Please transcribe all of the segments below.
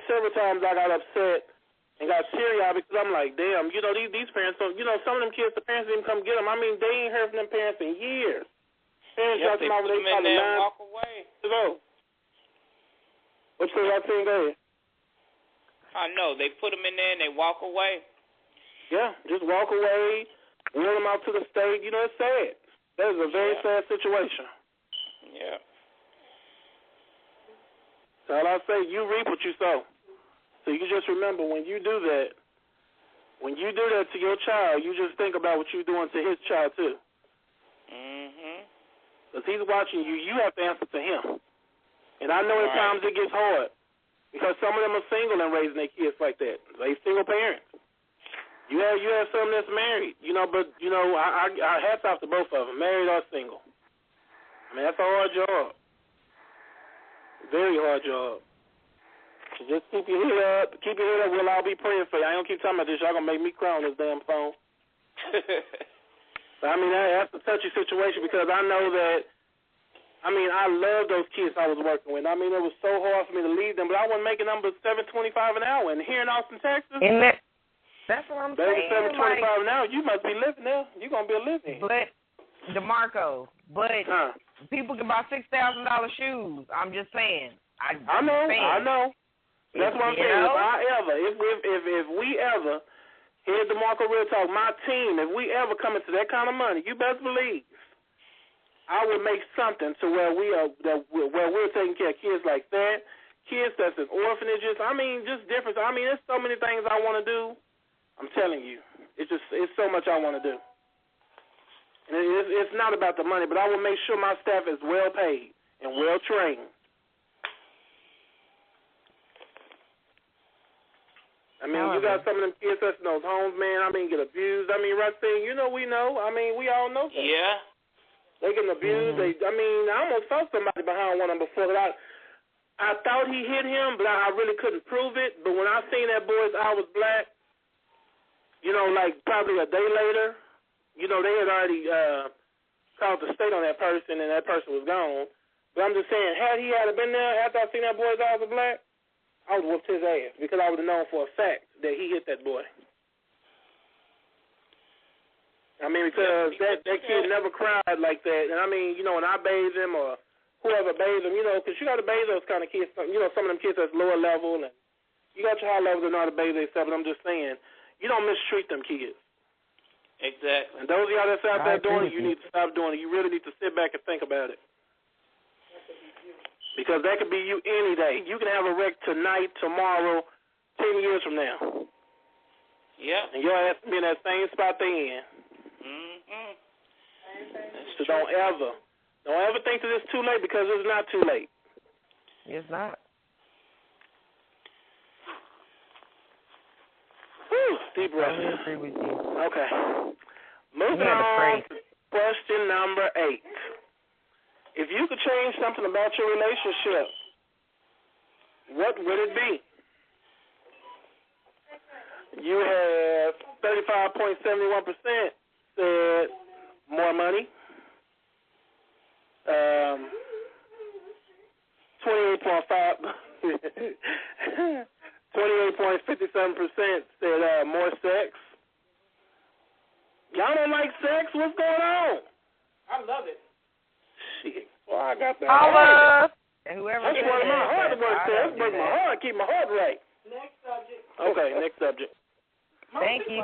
several times I got upset and got teary-eyed because I'm like, damn, you know, these parents don't, you know, some of them kids, the parents didn't come get them. I mean, they ain't heard from them parents in years. Parents yep, they put them in there and walk away. What you say, Roxanne? Go ahead. I know. They put them in there and they walk away. Yeah, just walk away, wheel them out to the state. You know, it's sad. That is a very sad situation. Yeah. So all I say, you reap what you sow. So you just remember when you do that to your child, you just think about what you're doing to his child too. Because he's watching you. You have to answer to him. And I know at times it gets hard because some of them are single and raising their kids like that. They single parents. You have some that's married, you know, but, you know, I hats off to both of them, married or single. I mean, that's a hard job. Very hard job. So just keep your head up. Keep your head up. We'll all be praying for you. I don't keep talking about this. Y'all going to make me cry on this damn phone. But, I mean, that's a touchy situation because I know that, I mean, I love those kids I was working with. I mean, it was so hard for me to leave them, but I wasn't making them but $7.25 an hour. And here in Austin, Texas, that's what I'm saying. $7.25 an hour, you must be living there. You're going to be a living. But, DeMarco, people can buy $6,000 shoes. I'm just saying. I know. That's what I'm saying. If we ever, here at DeMarco RealTalk, my team, if we ever come into that kind of money, you best believe I would make something to where we're taking care of kids like that, kids that's in orphanages. I mean, just different. I mean, there's so many things I want to do. I'm telling you, it's so much I want to do. And it's not about the money, but I will make sure my staff is well paid and well trained. I mean, you got some of them kids that's in those homes, man, I mean, get abused. I mean, Roxanne, you know, we know. I mean, we all know that. Yeah. They getting abused. I almost saw somebody behind one of them before. I thought he hit him, but I really couldn't prove it. But when I seen that boy's eye was black, you know, like probably a day later, you know, they had already called the state on that person, and that person was gone. But I'm just saying, had he been there after I seen that boy's eyes were black, I would have whooped his ass because I would have known for a fact that he hit that boy. I mean, because that kid never cried like that. And, I mean, you know, when I bathe him or whoever bathes him, you know, because you got to bathe those kind of kids. You know, some of them kids that's lower level, and you got your high level that know how to bathe themselves. But I'm just saying, you don't mistreat them kids. Exactly. And those of y'all that's out there doing it, you need to stop doing it. You really need to sit back and think about it. Because that could be you any day. You can have a wreck tonight, tomorrow, 10 years from now. Yeah. And your ass be in that same spot they in. So don't ever think that it's too late because it's not too late. It's not. Whew, deep breath. I agree with you. Okay. Moving on to question number 8. If you could change something about your relationship, what would it be? You have 35.71% said more money. 28.57% said more sex. Y'all don't like sex? What's going on? I love it. Shit. Well, I got that. Whoever That's one of my hard work there. That's break my heart. Keep my heart right. Next subject. Okay, next subject. Thank you.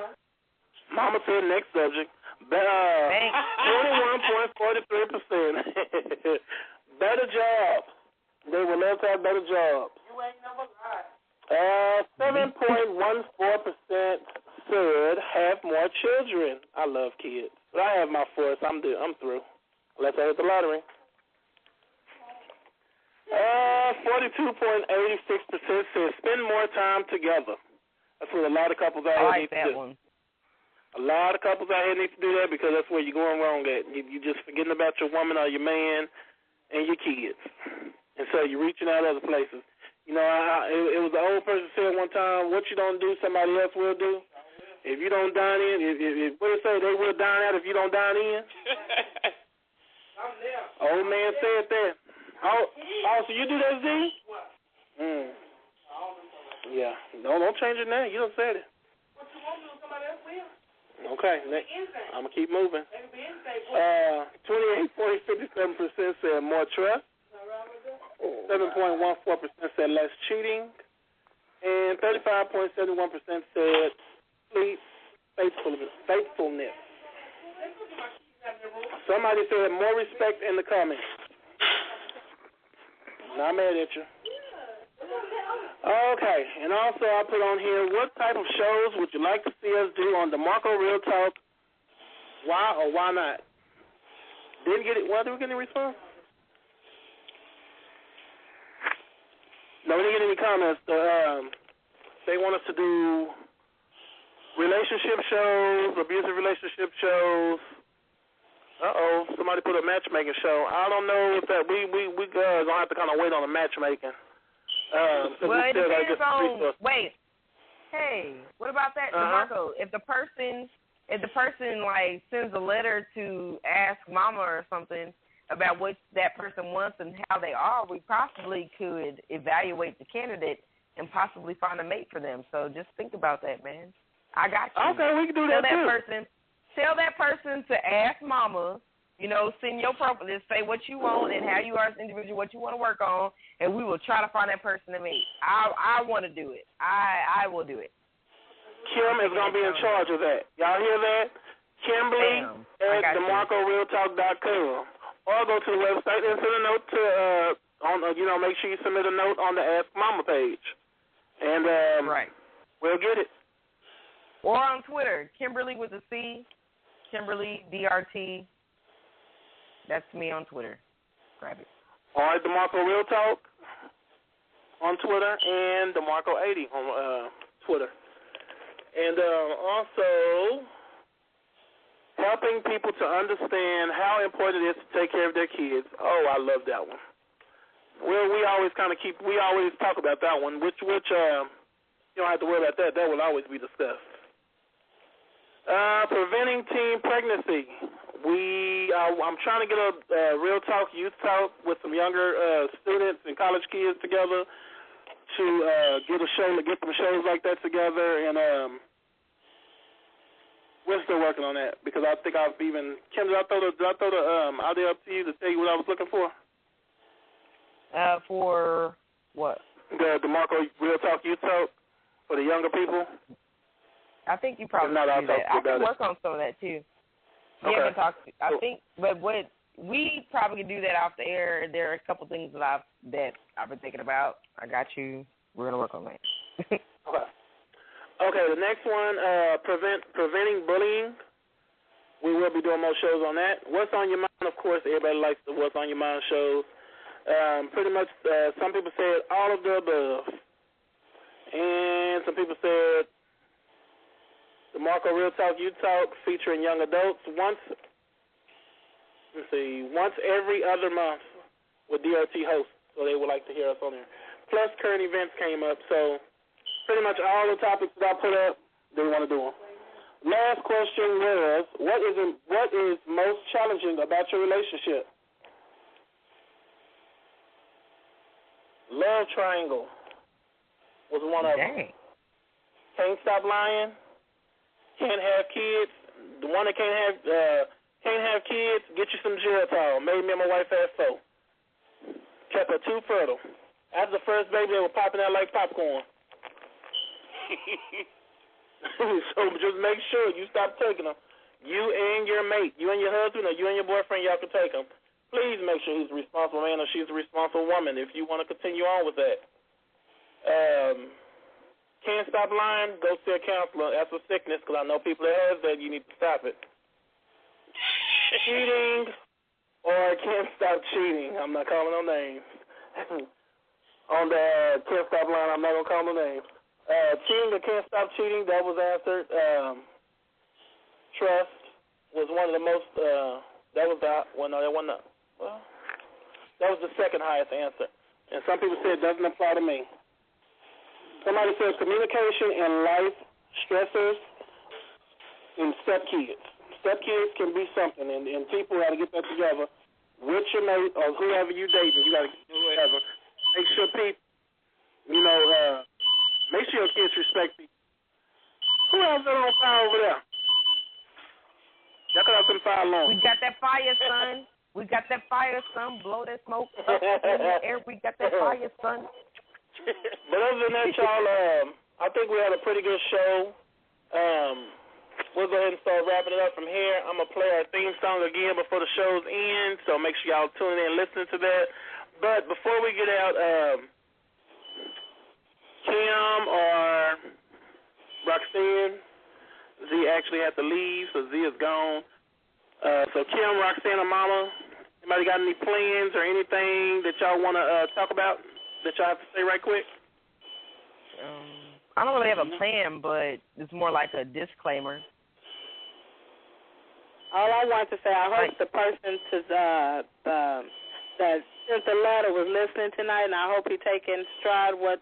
Mama said next subject. 21.43%. Better job. They would love to have better jobs. You ain't never lied. 7.14% said have more children. I love kids. But I have my 4, so I'm through. Unless I hit the lottery. 42.86% says spend more time together. That's what a lot of couples out here need to do. One. A lot of couples out here need to do that because that's where you're going wrong at. You're just forgetting about your woman or your man and your kids. And so you're reaching out other places. You know, it was the old person said one time, what you don't do, somebody else will do. If you don't dine in, what they say, they will dine out if you don't dine in. Old man said that. Oh, so you do that, Z? Yeah. No, don't change it now. You done said it. What you want to do, somebody else will. Okay, next. I'm going to keep moving. 28, 40, 57% said more trust. 7.14% said less cheating. And 35.71% said faithfulness. Somebody said more respect in the comments. Not mad at you. Okay, and also I put on here, what type of shows would you like to see us do on DeMarco Real Talk? Why or why not? Didn't get it. Well, did we get any response? No, we didn't get any comments. They want us to do relationship shows, abusive relationship shows. Somebody put a matchmaking show. I don't know if that we gonna have to kind of wait on the matchmaking. Well, it depends on. Wait, hey, what about that, DeMarco? If the person like sends a letter to ask Mama or something about what that person wants and how they are, we possibly could evaluate the candidate and possibly find a mate for them. So just think about that, man. I got you. Okay, we can do that too. Tell that person to ask Mama. Send your profile, just say what you want and how you are as an individual, what you want to work on, and we will try to find that person to meet. I want to do it. I will do it. Kim is going to be in charge of that. Y'all hear that? Kimberly at DeMarcoRealTalk.com. Or go to the website and send a note to, make sure you submit a note on the Ask Mama page. And we'll get it. Or on Twitter, Kimberly with a C, Kimberly DRT. That's me on Twitter. Grab it. All right, DeMarco Real Talk on Twitter and DeMarco80 on Twitter. And also helping people to understand how important it is to take care of their kids. Oh, I love that one. Well, we always talk about that one, which you don't have to worry about that. That will always be discussed. Preventing teen pregnancy. I'm trying to get a Real Talk, Youth Talk with some younger students and college kids together to get some shows like that together, and we're still working on that because I think I've even Kim, did I throw the idea up to you to tell you what I was looking for? For what? The DeMarco Real Talk, Youth Talk for the younger people. I think you probably do that. I can work on some of that too. Okay. Yeah, I think, but what we probably can do that off the air. There are a couple things that I've been thinking about. I got you. We're gonna work on that. Okay. The next one, preventing bullying. We will be doing more shows on that. What's on your mind? Of course, everybody likes the What's on Your Mind shows. Pretty much, some people said all of the above, and some people said DeMarco Real Talk, You Talk, featuring young adults once every other month with DRT hosts, so they would like to hear us on there. Plus, current events came up, so pretty much all the topics that I put up, they want to do them. Last question was, what is most challenging about your relationship? Love triangle was one of them. Can't stop lying. Can't have kids. The one that can't have kids, get you some Geritol. Made me and my wife have 4. Kept her too fertile. After the first baby, they were popping out like popcorn. So just make sure you stop taking them. You and your mate, you and your husband, or you and your boyfriend, y'all can take them. Please make sure he's a responsible man or she's a responsible woman if you want to continue on with that. Can't stop lying, go see a counselor. That's a sickness because I know people that have that. You need to stop it. Cheating or can't stop cheating. I'm not calling no names. On the can't stop lying, I'm not going to call no names. Cheating or can't stop cheating, that was answered. Trust was one of the most, that was the second highest answer. And some people said it doesn't apply to me. Somebody says communication and life stressors in stepkids. Stepkids can be something, and people got to get that together with your mate or whoever you dating. You got to get whoever. Make sure people, make sure your kids respect people. Who else is on fire over there? Y'all cut out some fire alarm. We got that fire, son. We got that fire, son. Blow that smoke up in the air. We got that fire, son. But other than that, y'all, I think we had a pretty good show. We'll go ahead and start wrapping it up from here. I'm going to play our theme song again before the show's end, so make sure y'all tune in and listen to that. But before we get out, Kim or Roxanne, Z actually had to leave, so Z is gone. So Kim, Roxanne, or Mama, anybody got any plans or anything that y'all want to talk about that y'all have to say right quick? I don't really have a plan, but it's more like a disclaimer. All I want to say, I hope the person that sent the letter was listening tonight, and I hope he take in stride what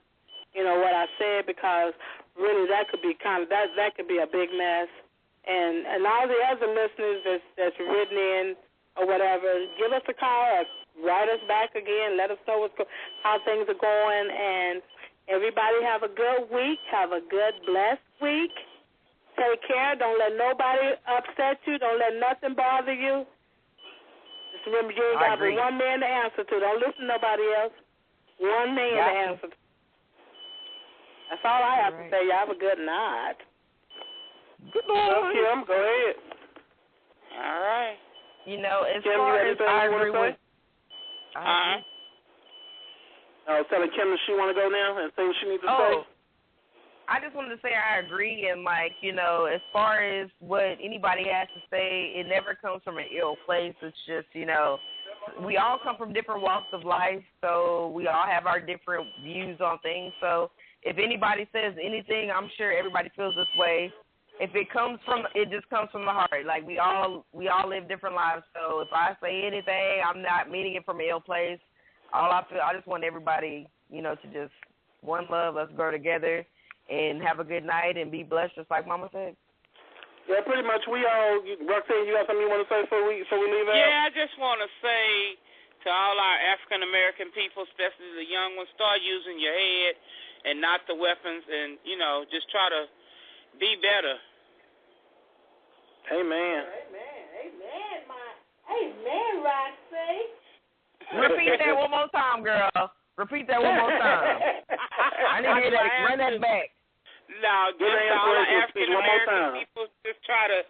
I said, because really that could be that could be a big mess. And all the other listeners that's written in or whatever, give us a call or write us back again. Let us know how things are going. And everybody have a good week. Have a good, blessed week. Take care. Don't let nobody upset you. Don't let nothing bother you. Just remember, you ain't got but one man to answer to. Don't listen to nobody else. One man to answer to. That's all I have to say. Y'all have a good night. Good night. Kim, go ahead. All right. As Kim, far as I agree with. Uh-huh. I was telling Kim that she want to go now and say what she needs to say. I just wanted to say I agree, and as far as what anybody has to say, it never comes from an ill place. It's just, we all come from different walks of life, so we all have our different views on things. So if anybody says anything, I'm sure everybody feels this way. If it just comes from the heart. Like we all live different lives. So if I say anything, I'm not meaning it from an ill place. I just want everybody, to just one love. Let's grow together and have a good night and be blessed, just like Mama said. Yeah, pretty much. We all, Roxanne, you got something you want to say before we leave out? Yeah, I just want to say to all our African American people, especially the young ones, start using your head and not the weapons, and just try to be better. Amen. Amen, Roxanne. Repeat that one more time, girl. Repeat that one more time. I need to hear that. Run that back. No, just all our African American people just try to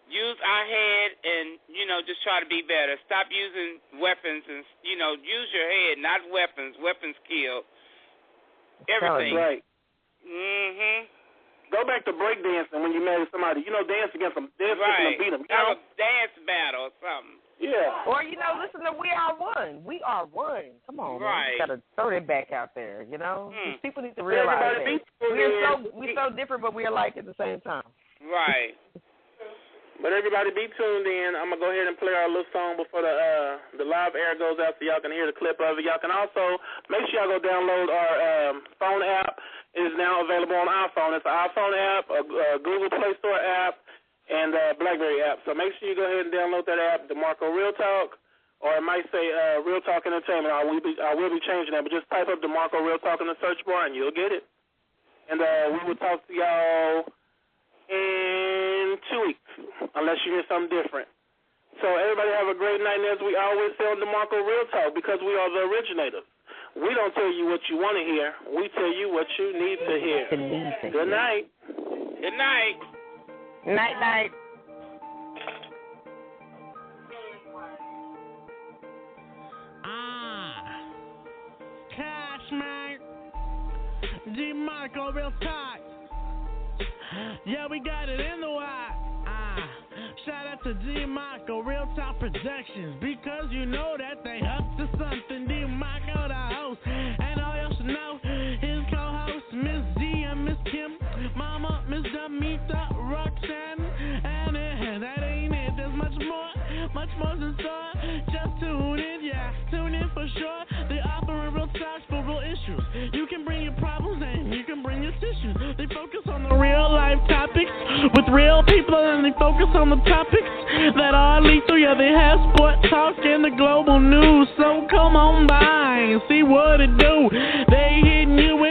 use our head and, just try to be better. Stop using weapons and, use your head, not weapons. Weapons kill. Everything. That's right. Mm-hmm. Go back to breakdancing when you marry somebody. Dance against them. Dance right. Beat them. Have a dance battle or something. Yeah. Or, listen to We Are One. We are one. Come on, right. Man. You got to throw that back out there, People need to realize that. We're so different, but we're alike at the same time. Right. But everybody be tuned in. I'm going to go ahead and play our little song before the live air goes out so y'all can hear the clip of it. Y'all can also make sure y'all go download our phone app. It is now available on iPhone. It's an iPhone app, a Google Play Store app, and BlackBerry app. So make sure you go ahead and download that app, DeMarco RealTalk, or it might say RealTalk Entertainment. I will be changing that, but just type up DeMarco RealTalk in the search bar and you'll get it. And we will talk to y'all in 2 weeks, unless you hear something different. So everybody have a great night, and as we always say on DeMarco RealTalk, because we are the originators, we don't tell you what you want to hear. We tell you what you need to hear. Good night. Good night. Night. Cash, man. DeMarco RealTalk. Yeah, we got it in the wire. Shout out to DeMarco RealTalk Productions, because you know that they up to something. DeMarco the host, and all y'all should know his co-host Miss D and Miss Kim, Mama Miss Damita, Roxanne, and that ain't it. There's much more in store. Just tune in for sure. They offer real talks for real issues. You can bring your problems and you can bring your tissues. They focus on the real life topics with real people, and they focus on the topics that are lethal. Yeah, they have sport talk and the global news. So come on by and see what it do. They hitting you with